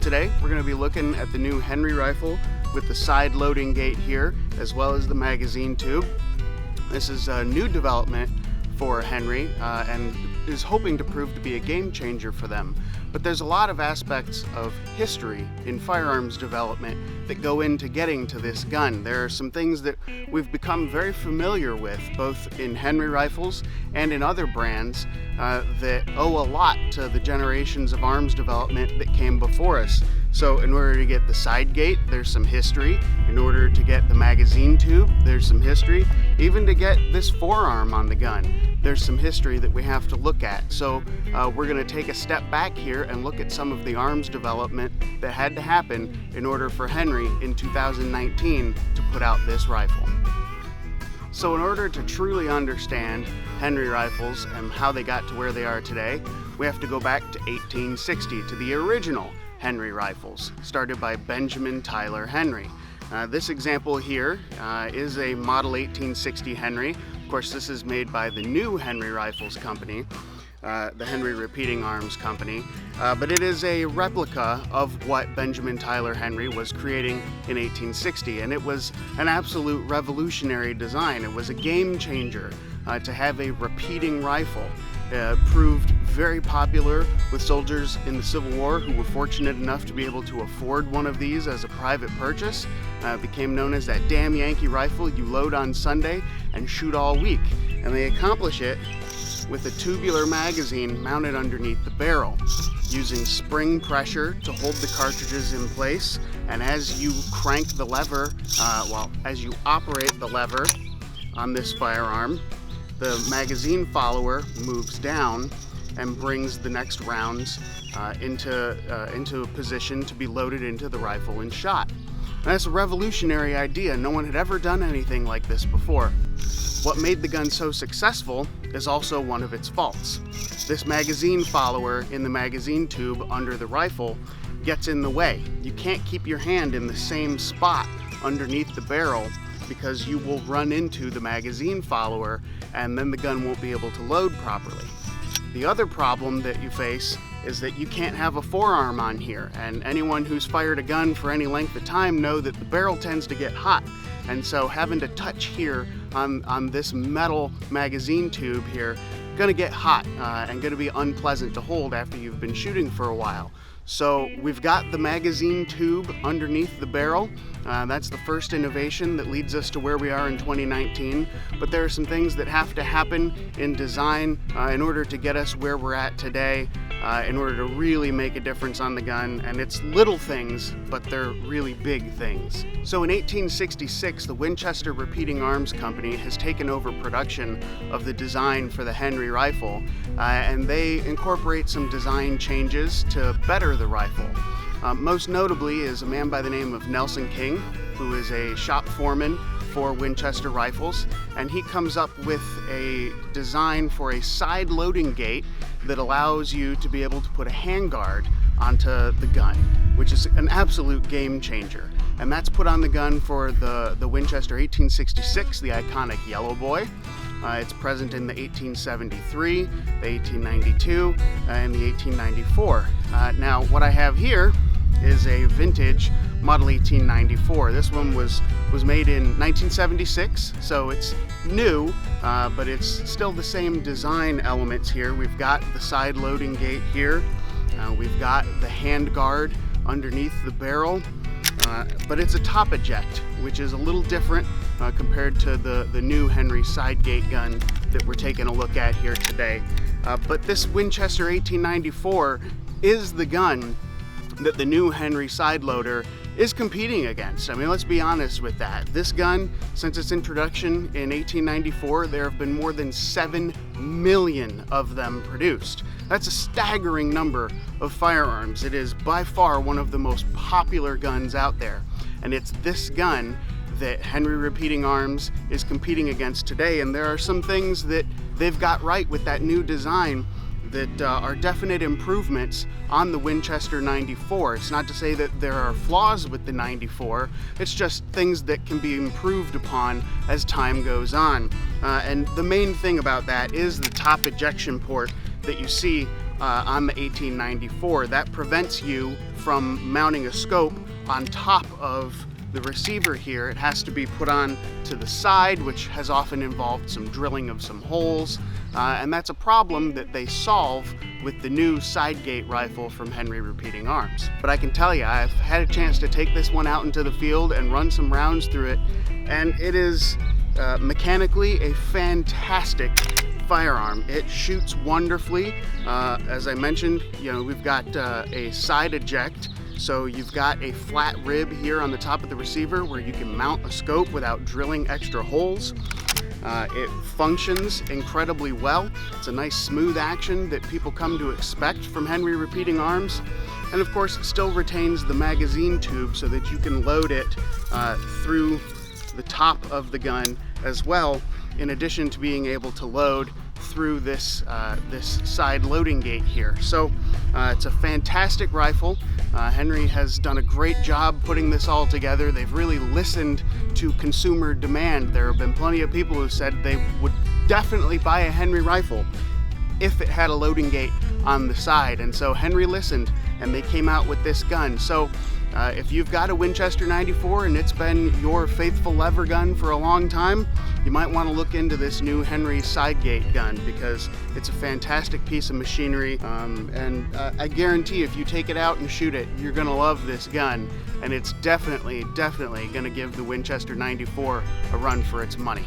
Today we're going to be looking at the new Henry rifle with the side loading gate here, as well as the magazine tube. This is a new development for Henry and is hoping to prove to be a game changer for them. But there's a lot of aspects of history in firearms development that go into getting to this gun. There are some things that we've become very familiar with, both in Henry rifles and in other brands, that owe a lot to the generations of arms development that came before us. So in order to get the side gate, there's some history. In order to get the magazine tube, there's some history. Even to get this forearm on the gun, there's some history that we have to look at. So we're going to take a step back here and look at some of the arms development that had to happen in order for Henry in 2019 to put out this rifle. So in order to truly understand Henry rifles and how they got to where they are today, we have to go back to 1860, to the original Henry rifles, started by Benjamin Tyler Henry. This example here is a model 1860 Henry. Of course, this is made by the new Henry Rifles Company, the Henry Repeating Arms Company, but it is a replica of what Benjamin Tyler Henry was creating in 1860, and it was an absolute revolutionary design. It was a game changer to have a repeating rifle. Proved very popular with soldiers in the Civil War who were fortunate enough to be able to afford one of these as a private purchase. Became known as that damn Yankee rifle you load on Sunday and shoot all week. And they accomplish it with a tubular magazine mounted underneath the barrel, using spring pressure to hold the cartridges in place. And as you crank the lever, as you operate the lever on this firearm, the magazine follower moves down and brings the next rounds into a position to be loaded into the rifle and shot. And that's a revolutionary idea. No one had ever done anything like this before. What made the gun so successful is also one of its faults. This magazine follower in the magazine tube under the rifle gets in the way. You can't keep your hand in the same spot underneath the barrel, because you will run into the magazine follower and then the gun won't be able to load properly. The other problem that you face is that you can't have a forearm on here, and anyone who's fired a gun for any length of time know that the barrel tends to get hot, and so having to touch here on this metal magazine tube here, gonna get hot and gonna be unpleasant to hold after you've been shooting for a while. So we've got the magazine tube underneath the barrel. That's the first innovation that leads us to where we are in 2019. But there are some things that have to happen in design in order to get us where we're at today, in order to really make a difference on the gun. And it's little things, but they're really big things. So in 1866, the Winchester Repeating Arms Company has taken over production of the design for the Henry rifle, and they incorporate some design changes to better the rifle. Most notably is a man by the name of Nelson King, who is a shop foreman for Winchester rifles, and he comes up with a design for a side loading gate that allows you to be able to put a handguard onto the gun, which is an absolute game changer. And that's put on the gun for the Winchester 1866, the iconic Yellow Boy. It's present in the 1873, the 1892, and the 1894. Now, what I have here is a vintage model 1894. This one was made in 1976, so it's new, but it's still the same design elements here. We've got the side loading gate here. We've got the hand guard underneath the barrel, but it's a top eject, which is a little different compared to the new Henry side gate gun that we're taking a look at here today. But this Winchester 1894 is the gun that the new Henry side loader is competing against. I mean, let's be honest with that. This gun, since its introduction in 1894, there have been more than 7 million of them produced. That's a staggering number of firearms. It is by far one of the most popular guns out there. And it's this gun that Henry Repeating Arms is competing against today. And there are some things that they've got right with that new design that are definite improvements on the Winchester 94. It's not to say that there are flaws with the 94, it's just things that can be improved upon as time goes on. And the main thing about that is the top ejection port that you see on the 1894. That prevents you from mounting a scope on top of the receiver here. It has to be put on to the side, which has often involved some drilling of some holes, and that's a problem that they solve with the new side gate rifle from Henry Repeating Arms. But I can tell you, I've had a chance to take this one out into the field and run some rounds through it, and it is mechanically a fantastic firearm. It shoots wonderfully. As I mentioned, we've got a side eject, so you've got a flat rib here on the top of the receiver where you can mount a scope without drilling extra holes. It functions incredibly well. It's a nice smooth action that people come to expect from Henry Repeating Arms. And of course, it still retains the magazine tube so that you can load it through the top of the gun as well, in addition to being able to load through this side loading gate here. So it's a fantastic rifle. Henry has done a great job putting this all together. They've really listened to consumer demand. There have been plenty of people who said they would definitely buy a Henry rifle if it had a loading gate on the side. And so Henry listened and they came out with this gun. So if you've got a Winchester 94 and it's been your faithful lever gun for a long time, you might want to look into this new Henry side gate gun, because it's a fantastic piece of machinery. And I guarantee if you take it out and shoot it, you're going to love this gun. And it's definitely going to give the Winchester 94 a run for its money.